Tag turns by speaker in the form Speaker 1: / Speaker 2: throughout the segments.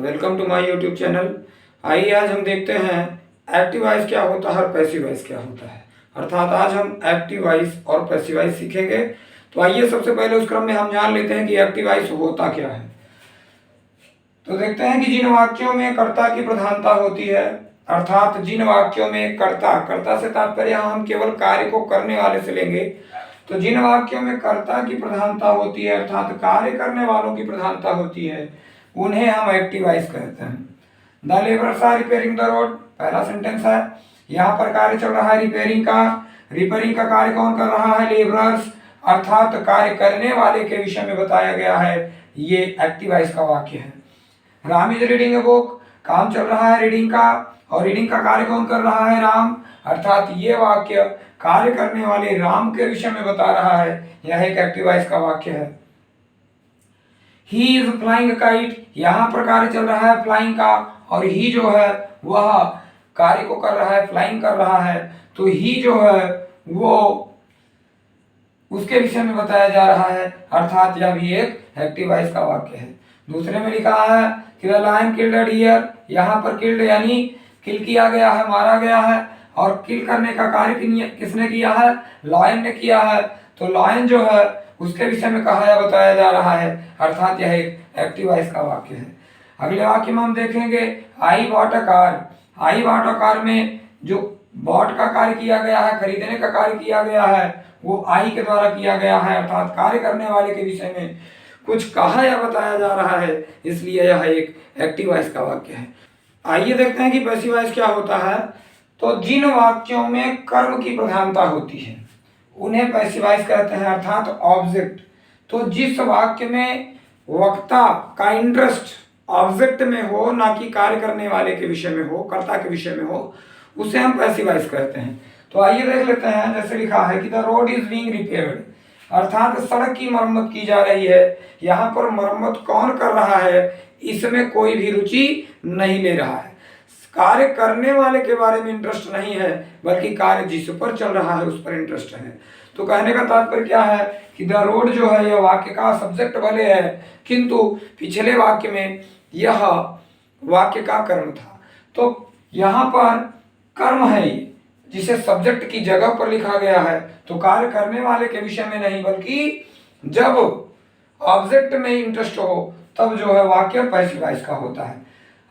Speaker 1: Welcome to my YouTube channel. आइए आज हम देखते हैं एक्टिव वॉइस क्या होता है और पैसिव वॉइस क्या होता है। अर्थात आज हम एक्टिव वॉइस और पैसिव वॉइस सीखेंगे। तो आइए सबसे पहले उस क्रम में हम जान लेते हैं कि एक्टिव वॉइस होता क्या है। तो देखते हैं कि जिन वाक्यों में कर्ता की प्रधानता होती है, अर्थात जिन वाक्यों में कर्ता से तात्पर्य हम केवल कार्य को करने वाले से लेंगे। तो जिन वाक्यों में कर्ता की प्रधानता होती है अर्थात कार्य करने वालों की प्रधानता होती है उन्हें हम एक्टिव वॉइस कहते हैं। The labourers are repairing the road, पहला सेंटेंस है। यहाँ पर कार्य चल रहा है रिपेयरिंग का कार्य कौन कर रहा है? लेबरर्स, अर्थात कार्य करने वाले के विषय में बताया गया है। ये एक्टिव वॉइस का वाक्य है। Ram is reading a book, काम चल रहा है रीडिंग का, और रीडिंग का कार्य कौन कर रहा है? राम, अर्थात ये वाक्य कार्य करने वाले राम के विषय में बता रहा है। यह एक एक्टिव वॉइस का वाक्य है। ही इज फ्लाइंग काइट, यहाँ पर कार्य चल रहा है फ्लाइंग का, और ही जो है वह कार्य को कर रहा है, फ्लाइंग कर रहा है। तो ही जो है वो उसके विषय में बताया जा रहा है, अर्थात यह भी एक एक्टिव वॉइस का वाक्य है। दूसरे में लिखा है कि the lion killed a deer, यहाँ पर किल्ड यानी किल किया गया है, मारा गया है, और किल करने का कार्य किसने किया है? लायन ने किया है। तो लायन जो है उसके विषय में कहा या बताया जा रहा है, अर्थात यह एक एक्टिव वॉइस का वाक्य है। अगले वाक्य में हम देखेंगे I bought a car. I bought a car में जो बॉट का कार्य किया गया है, खरीदने का कार्य किया गया है, वो आई के द्वारा किया गया है, अर्थात कार्य करने वाले के विषय में कुछ कहा या बताया जा रहा है, इसलिए यह एक एक्टिव वॉइस का वाक्य है। आइए देखते हैं कि पैसिव वॉइस क्या होता है। तो जिन वाक्यों में कर्म की प्रधानता होती है उन्हें पैसिव वॉइस कहते हैं, अर्थात ऑब्जेक्ट। तो जिस वाक्य में वक्ता का इंटरेस्ट ऑब्जेक्ट में हो, ना कि कार्य करने वाले के विषय में हो, कर्ता के विषय में हो, उसे हम पैसिव वॉइस कहते हैं। तो आइए देख लेते हैं। जैसे लिखा है कि the road is being repaired, अर्थात सड़क की मरम्मत की जा रही है। यहाँ पर मरम्मत कौन कर रहा है? इसमें कोई भी रुचि नहीं ले रहा है। कार्य करने वाले के बारे में इंटरेस्ट नहीं है, बल्कि कार्य जिस पर चल रहा है उस पर इंटरेस्ट है। तो कहने का तात्पर्य क्या है कि द रोड जो है यह वाक्य का सब्जेक्ट भले है, किंतु पिछले वाक्य में यह वाक्य का कर्म था। तो यहाँ पर कर्म है जिसे सब्जेक्ट की जगह पर लिखा गया है, तो कार्य करने वाले के विषय में नहीं, बल्कि जब ऑब्जेक्ट में इंटरेस्ट हो तब जो है वाक्य पैसिव वॉइस का होता है।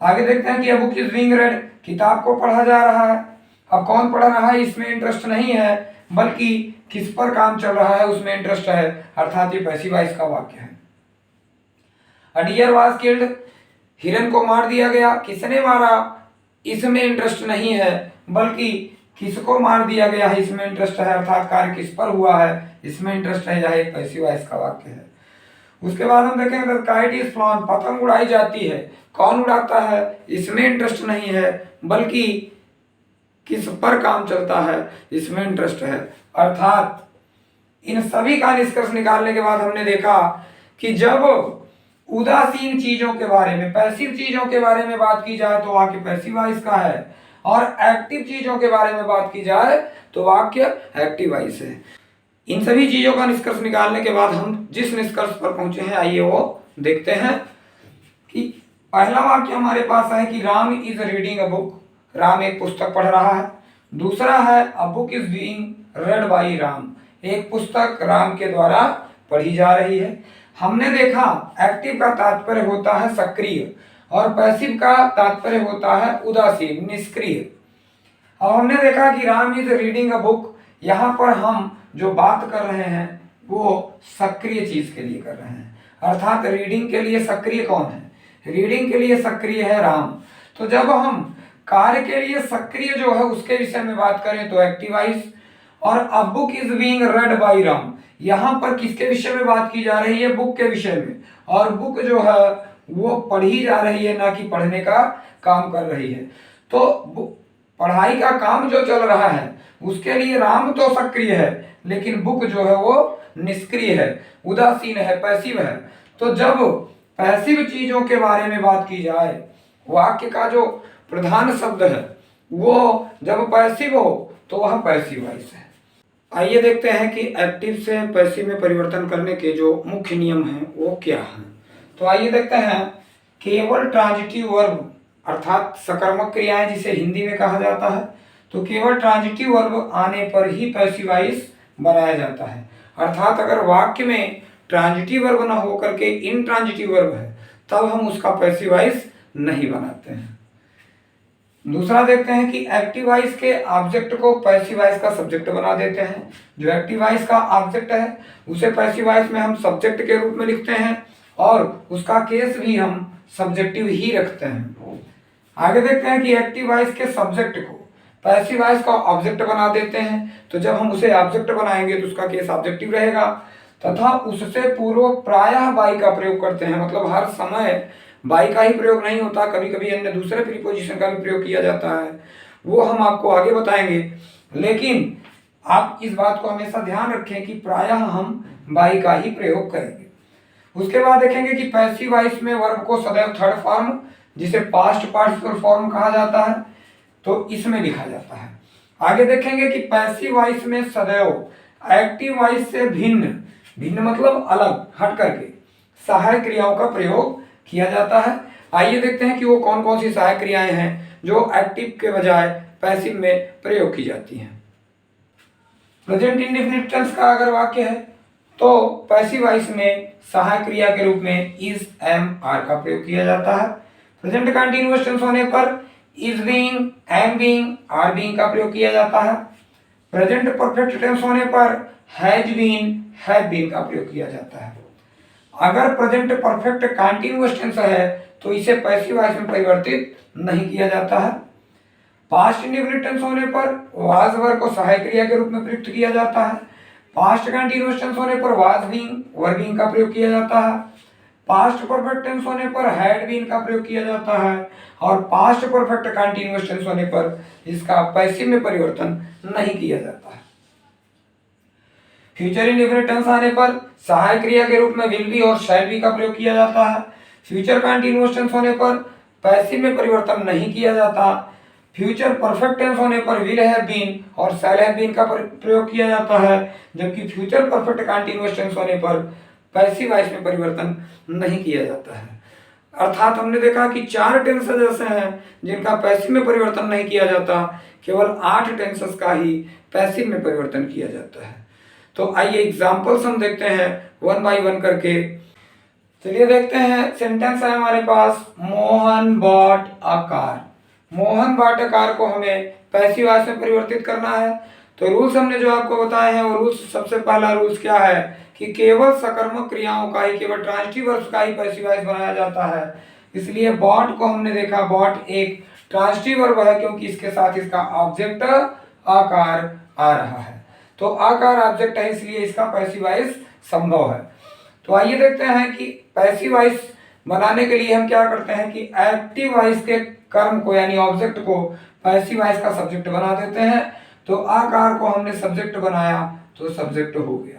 Speaker 1: आगे देखते हैं कि बुक इज बीइंग रेड, किताब को पढ़ा जा रहा है। अब कौन पढ़ रहा है इसमें इंटरेस्ट नहीं है, बल्कि किस पर काम चल रहा है उसमें इंटरेस्ट है, अर्थात ये पैसिव वॉइस का वाक्य है। अ डियर वाज किल्ड, हिरन को मार दिया गया। किसने मारा? इसमें इंटरेस्ट नहीं है, बल्कि किसको मार दिया गया है इसमें इंटरेस्ट है, अर्थात कार्य किस पर हुआ है इसमें इंटरेस्ट है। यह एक पैसिव वॉइस का वाक्य है। उसके बाद हम देखेंगे काइट इज फ्लॉन, पतंग उड़ाई जाती है। कौन उड़ाता है? इसमें इंटरेस्ट नहीं है, बल्कि किस पर काम चलता है इसमें इंटरेस्ट है। अर्थात इन सभी का निष्कर्ष निकालने के बाद हमने देखा कि जब उदासीन चीजों के बारे में, पैसिव चीजों के बारे में बात की जाए तो वाक्य पैसिव वॉइस का है, और एक्टिव चीजों के बारे में बात की जाए तो वाक्य एक्टिव वॉइस है। इन सभी चीजों का निष्कर्ष निकालने के बाद हम जिस निष्कर्ष पर पहुंचे हैं आइए वो देखते हैं। कि पहला वाक्य हमारे पास है कि Ram is reading a book, Ram एक पुस्तक पढ़ रहा है। दूसरा है a book is being read by Ram, एक पुस्तक राम के द्वारा पढ़ी जा रही है। हमने देखा एक्टिव का तात्पर्य होता है सक्रिय, और पैसिव का तात्पर्य होता है उदासीन, निष्क्रिय। अब हमने देखा कि Ram is reading a book, यहाँ पर हम जो बात कर रहे हैं वो सक्रिय चीज के लिए कर रहे हैं, अर्थात रीडिंग के लिए सक्रिय कौन है? रीडिंग के लिए सक्रिय है राम। तो जब हम कार्य के लिए सक्रिय जो है उसके विषय में बात करें तो एक्टिव वॉइस। और a book is being read by Ram, यहाँ पर किसके विषय में बात की जा रही है? बुक के विषय में, और बुक जो है वो पढ़ी जा रही है, ना कि पढ़ने का काम कर रही है। तो पढ़ाई का काम जो चल रहा है उसके लिए राम तो सक्रिय है, लेकिन बुक जो है वो निष्क्रिय है, उदासीन है, पैसिव है। तो जब पैसिव चीजों के बारे में बात की जाए, वाक्य का जो प्रधान शब्द है वो जब पैसिव हो तो वह पैसिव वॉइस है। आइए देखते हैं कि एक्टिव से पैसिव में परिवर्तन करने के जो मुख्य नियम हैं वो क्या हैं। तो आइए देखते हैं केवल ट्रांजिटिव वर्ब अर्थात सकर्मक क्रियाएं जिसे हिंदी में कहा जाता है, तो केवल ट्रांजिटिव वर्ब आने पर ही पैसिव वॉइस बनाया जाता है। अर्थात अगर वाक्य में ट्रांजिटिव वर्ब ना हो करके इनट्रांजिटिव वर्ब है तब हम उसका पैसिव वॉइस नहीं बनाते हैं। दूसरा देखते हैं कि एक्टिव वॉइस के ऑब्जेक्ट को पैसिव वॉइस का सब्जेक्ट बना देते हैं। जो एक्टिव वॉइस का ऑब्जेक्ट है उसे पैसिव वॉइस में हम सब्जेक्ट के रूप में लिखते हैं और उसका केस भी हम सब्जेक्टिव ही रखते हैं। आगे देखते हैं कि एक्टिव वॉइस के सब्जेक्ट को पैसिव वॉइस का ऑब्जेक्ट बना देते हैं। तो जब हम उसे ऑब्जेक्ट बनाएंगे तो उसका केस ऑब्जेक्टिव रहेगा तथा उससे पूर्व प्रायः बाई का प्रयोग करते हैं। मतलब हर समय बाई का ही प्रयोग नहीं होता, कभी कभी अन्य दूसरे प्रीपोजिशन का भी प्रयोग किया जाता है, वो हम आपको आगे बताएंगे। लेकिन आप इस बात को हमेशा ध्यान रखें कि प्रायः हम बाई का ही प्रयोग करेंगे। उसके बाद देखेंगे कि पैसिव वॉइस में वर्ब को सदैव थर्ड फॉर्म जिसे पास्ट पार्टिसिपल फॉर्म कहा जाता है तो इसमें लिखा जाता है। आगे देखेंगे कि पैसिव वॉइस में सदैव एक्टिव वॉइस से भिन्न, भिन्न मतलब अलग, हट करके सहायक क्रियाओं का प्रयोग किया जाता है। आइए देखते हैं कि वो कौन कौन सी सहायक क्रियाएं हैं जो एक्टिव के बजाय पैसिव में प्रयोग की जाती हैं। प्रेजेंट इंडेफिनिट टेंस का अगर वाक्य है तो पैसिव वॉइस में सहायक क्रिया के रूप में इज, एम, आर का प्रयोग किया जाता है। प्रेजेंट कंटीन्यूअस टेंस होने पर is being, am being, are being का प्रयोग किया जाता है। प्रेजेंट परफेक्ट टेंस होने पर हैज बीन, हैव बीन का प्रयोग किया जाता है। अगर प्रेजेंट परफेक्ट कंटीन्यूअस टेंस है तो इसे पैसिव वॉइस में परिवर्तित नहीं किया जाता है। पास्ट इंडेफिनिट टेंस होने पर वाज वर्ब को सहायक क्रिया के रूप में प्रयुक्त किया जाता है। पास्ट कंटीन्यूअस टेंस होने पर वाज बीइंग, वर बीइंग का प्रयोग किया जाता है। पास्ट परफेक्ट टेंस होने पर हैड बीन का प्रयोग किया जाता है और पास्ट परफेक्ट कंटीन्यूअस टेंस होने पर इसका पैसिव में परिवर्तन नहीं किया जाता है। फ्यूचर इंडेफिनिट टेंस आने पर सहायक क्रिया के रूप में विल बी और शैल बी का प्रयोग किया जाता है। फ्यूचर कंटीन्यूअस टेंस होने पर पैसिव में परिवर्तन नहीं किया जाता। फ्यूचर परफेक्ट टेंस होने पर विल हैव बीन और शैल हैव बीन का प्रयोग किया जाता है, जबकि फ्यूचर परफेक्ट कंटीन्यूअस टेंस होने पर पैसिव वॉइस में परिवर्तन नहीं किया जाता है। अर्थात हमने देखा कि 4 टेंसेस ऐसे हैं जिनका पैसिव में परिवर्तन नहीं किया जाता, केवल 8 टेंसेस का ही पैसिव में परिवर्तन किया जाता है। तो आइए एग्जांपल्स हम देखते हैं वन बाय वन करके। चलिए देखते हैं, सेंटेंस है हमारे पास Mohan bought a car. Mohan bought a car को हमें पैसिव वॉइस में परिवर्तित करना है। तो रूल्स हमने जो आपको बताए हैं वो रूल्स, सबसे पहला रूल्स क्या है कि केवल सकर्मक क्रियाओं का ही, केवल ट्रांजिटिव वर्ब्स का ही पैसिव वॉइस बनाया जाता है। इसलिए बॉट को हमने देखा, बॉट एक ट्रांजिटिव वर्ब है क्योंकि इसके साथ इसका ऑब्जेक्ट आकार आ रहा है। तो आकार ऑब्जेक्ट है इसलिए इसका पैसिव वॉइस संभव है। तो आइए देखते हैं कि पैसिव वॉइस बनाने के लिए हम क्या करते हैं कि एक्टिव वॉइस के कर्म को यानी ऑब्जेक्ट को पैसिव वॉइस का सब्जेक्ट बना देते हैं। तो आकार को हमने सब्जेक्ट बनाया तो सब्जेक्ट हो गया।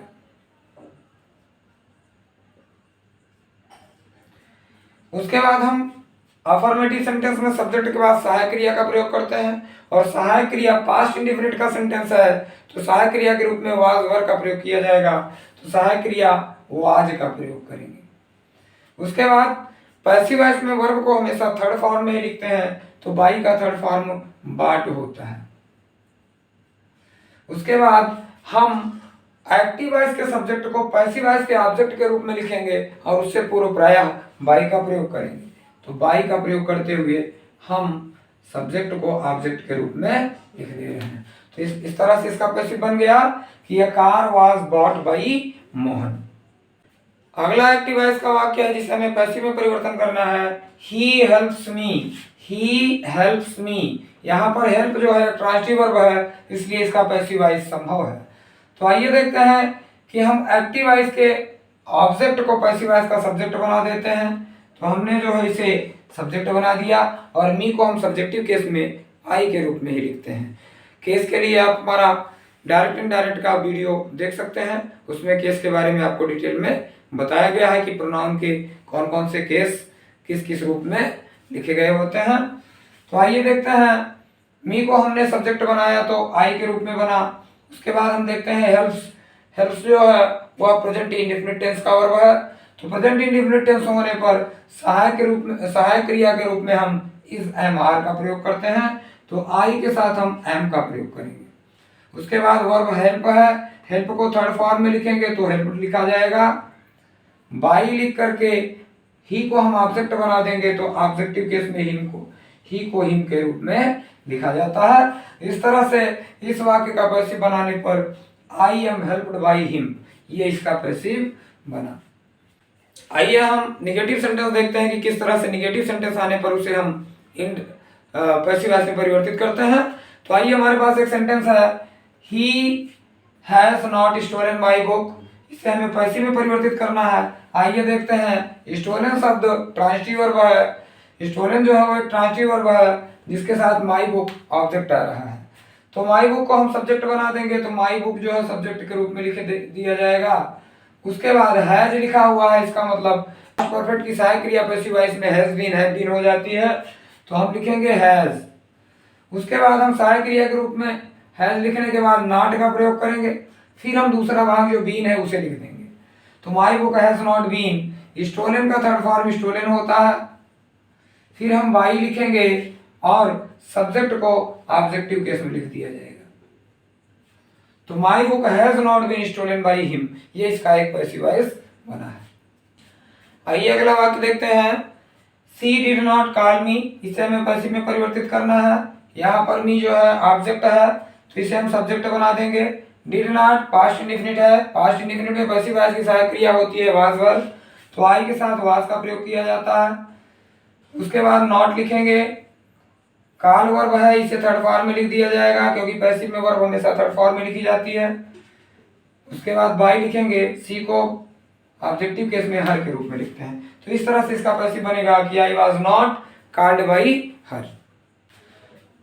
Speaker 1: उसके बाद हम अफर्मेटिव सेंटेंस में सब्जेक्ट के बाद सहायक क्रिया का प्रयोग करते हैं और सहायक क्रिया पास्ट इंडेफिनिट का सेंटेंस है तो सहायक क्रिया के रूप में वाज वर का प्रयोग किया जाएगा। तो सहायक क्रिया वाज का प्रयोग करेंगे। उसके बाद पैसिव वॉइस में वर्ब को हमेशा थर्ड फॉर्म में ही लिखते हैं तो बाई का थर्ड फॉर्म बाट होता है। उसके बाद हम एक्टिव वॉइस के सब्जेक्ट को पैसिव वॉइस के ऑब्जेक्ट के रूप में लिखेंगे और उससे पूर्व प्रायः बाई का प्रयोग करेंगे। तो बाई का प्रयोग करते हुए हम सब्जेक्ट को ऑब्जेक्ट के रूप में लिख दे रहे हैं। तो इस तरह से इसका पैसिव बन गया कि a car was bot by Mohan. अगला एक्टिव वॉइस का वाक्य है जिसे हमें पैसिव में परिवर्तन करना है। He helps me, he helps me. यहाँ पर हेल्प जो है ट्रांजिटिव वर्ब है इसलिए इसका पैसिव वॉइस संभव है। तो आइए देखते हैं कि हम एक्टिव वॉइस के ऑब्जेक्ट को पैसिव वॉइस का सब्जेक्ट बना देते हैं। तो हमने जो है इसे सब्जेक्ट बना दिया और मी को हम सब्जेक्टिव केस में आई के रूप में ही लिखते हैं। केस के लिए आप हमारा डायरेक्ट इनडायरेक्ट का वीडियो देख सकते हैं, उसमें केस के बारे में आपको डिटेल में बताया गया है कि प्रोनाउन के कौन कौन से केस किस किस रूप में लिखे गए होते हैं। तो आइए देखते हैं, मी को हमने सब्जेक्ट बनाया तो आई के रूप में बना। उसके बाद हम देखते हैं हेल्प्स। हेल्प्स जो है वह प्रेजेंट इंडेफिनिट टेंस का वर्ब है तो प्रेजेंट इंडेफिनिट टेंस होने पर सहायक क्रिया के रूप में हम इस एम आर का प्रयोग करते हैं, तो आई के साथ हम एम का प्रयोग करेंगे। उसके बाद वर्ब हेल्प है, हेल्प को थर्ड फॉर्म में लिखेंगे तो हेल्प लिखा जाएगा। बाई लिख करके ही को हम ऑब्जेक्ट बना देंगे तो ऑब्जेक्टिव केस में ही को हिम के रूप में लिखा जाता है। इस तरह से इस वाक्य का पैसिव बनाने पर I am helped by him, ये इसका पैसिव बना। आइए हम निगेटिव सेंटेंस देखते हैं कि किस तरह से निगेटिव सेंटेंस आने पर उसे हम इन पैसिव वॉइस में परिवर्तित करते हैं। तो आइए हमारे पास एक सेंटेंस है, he has not stolen my book, इसे हमें पैसिव में परिवर्तित करना है। आइए देखते हैं। स्टोलन शब्द ट्रांजिटिव वर्ब है, स्टोलन जो है वो एक ट्रांजिटिव वर्ब है जिसके साथ माई बुक ऑब्जेक्ट आ रहा है। तो माई बुक को हम सब्जेक्ट बना देंगे तो माई बुक जो है सब्जेक्ट के रूप में लिख दिया जाएगा। उसके बाद हैज लिखा हुआ है, इसका मतलब परफेक्ट की सहायक क्रिया पैसिव वॉइस में हैज बीन हो जाती है, तो हम लिखेंगे हैज। उसके बाद हम सहायक क्रिया के रूप में हैज लिखने के बाद नॉट का प्रयोग करेंगे, फिर हम दूसरा भाग जो बीन है उसे लिख देंगे। तो my book has not been, stolen का थर्ड फॉर्म स्टोलन होता है। फिर हम बाई लिखेंगे और सब्जेक्ट को ऑब्जेक्टिव केस में लिख दिया जाएगा। तो my book has not been stolen by him, ये इसका एक पैसिव वॉइस बना है। आइए अगला वाक्य देखते हैं। शी डिड नॉट कॉल मी, इसे हमें पैसिव में परिवर्तित करना है। यहाँ पर मी जो है ऑब्जेक्ट है तो इसे हम सब्जेक्ट बना देंगे। डिड नॉट पास्ट इंडेफिनिट है, पास्ट इंडेफिनिट में पैसिव वॉइस की सहायक क्रिया होती है वाज वर्ब, तो आई के साथ वाज का प्रयोग किया जाता है। उसके बाद नॉट लिखेंगे, कॉल वर्ब है इसे थर्ड फॉर्म में लिख दिया जाएगा क्योंकि पैसिव में वर्ब हमेशा थर्ड फॉर्म में लिखी जाती है। उसके बाद बाई लिखेंगे, सी को ऑब्जेक्टिव केस में हर के रूप में लिखते हैं। तो इस तरह से इसका पैसिव बनेगा कि I was not called by her.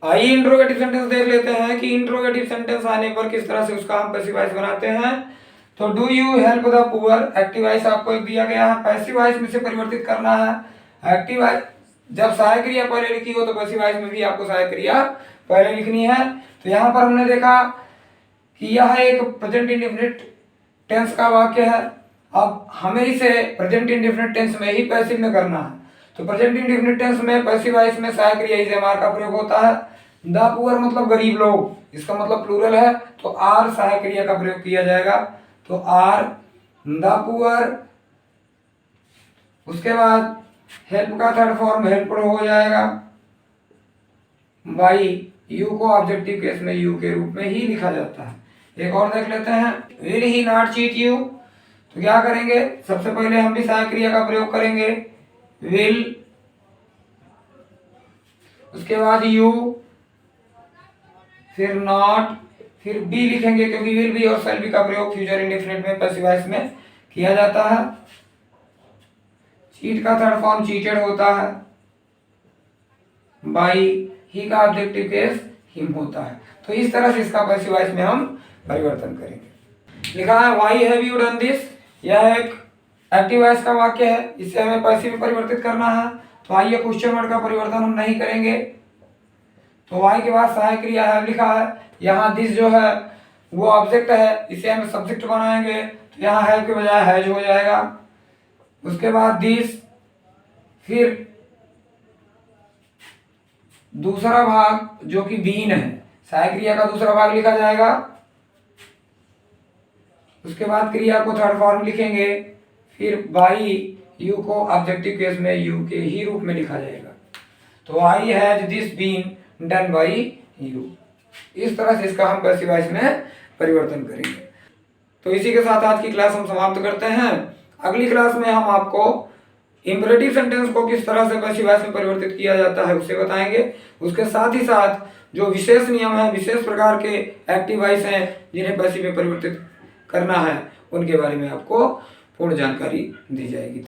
Speaker 1: आइए इंट्रोगेटिव सेंटेंस देख लेते हैं कि इंट्रोगेटिव सेंटेंस आने पर किस तरह से उसका हम पैसिव वॉइस बनाते हैं। तो do you help the poor, active voice आपको एक दिया गया है, पैसिव वॉइस में से परिवर्तित करना है। एक्टिव वॉइस जब सहायक क्रिया पहले लिखी हो तो पैसिव वॉइस में भी आपको सहायक क्रिया पहले लिखनी है। तो यहाँ पर हमने देखा कि यह एक प्रेजेंट इंडेफिनिट टेंस का वाक्य है। अब हमें इसे प्रेजेंट इंडेफिनिट टेंस में ही पैसिव में करना है। तो प्रेजेंट इंडेफिनिट टेंस में पैसिव वॉइस में सहायक क्रिया इज एम आर का प्रयोग होता है। द पुअर मतलब गरीब लोग, इसका मतलब प्लूरल है तो आर सहायक क्रिया का प्रयोग किया जाएगा। तो आर द पुअर। उसके बाद हेल्प का थर्ड फॉर्म हेल्पर हो जाएगा। बाई यू को ऑब्जेक्टिव केस में यू के रूप में ही लिखा जाता है। एक और देख लेते हैं। Will he not cheat you, तो क्या करेंगे, सबसे पहले हम भी सहायक क्रिया का प्रयोग करेंगे विल, उसके बाद यू, फिर नॉट, फिर बी लिखेंगे क्योंकि विल बी और शैल बी का प्रयोग फ्यूचर इंडेफिनिट में पैसिव वॉइस में किया जाता है। चीट का थर्ड फॉर्म चीटेड होता है। बाई ही का ऑब्जेक्टिव केस हिम होता है। तो इस तरह से इसका पैसिव वॉइस में हम परिवर्तन करेंगे। लिखा है why have you done this, यह एक एक्टिव वॉइस का वाक्य है, इसे हमें पैसिव में परिवर्तित करना है। तो आइए क्वेश्चन वर्ड का परिवर्तन हम नहीं करेंगे। तो वाई के बाद सहायक क्रिया है लिखा है, यहाँ दिस जो है वो ऑब्जेक्ट है, इसे हम सब्जेक्ट बनाएंगे तो यहाँ हैव के बजाय हैज हो जाएगा। उसके बाद दिस, फिर दूसरा भाग जो कि बीन है, सहायक क्रिया का दूसरा भाग लिखा जाएगा। उसके बाद क्रिया को थर्ड फॉर्म लिखेंगे, फिर बाई यू को ऑब्जेक्टिव केस में यू के ही रूप में लिखा जाएगा। तो I has this been done by you. इस तरह से इसका हम पैसिव वॉइस में परिवर्तन करेंगे। तो इसी के साथ आज की क्लास हम समाप्त करते हैं। अगली क्लास में हम आपको इंपरेटिव सेंटेंस को किस तरह से पैसिव वॉइस में परिवर्तित किया जाता है उसे बताएंगे। उसके साथ ही साथ जो विशेष नियम है, विशेष प्रकार के एक्टिव वॉइस हैं जिन्हें पैसिव में परिवर्तित करना है, उनके बारे में आपको पूर्ण जानकारी दी जाएगी।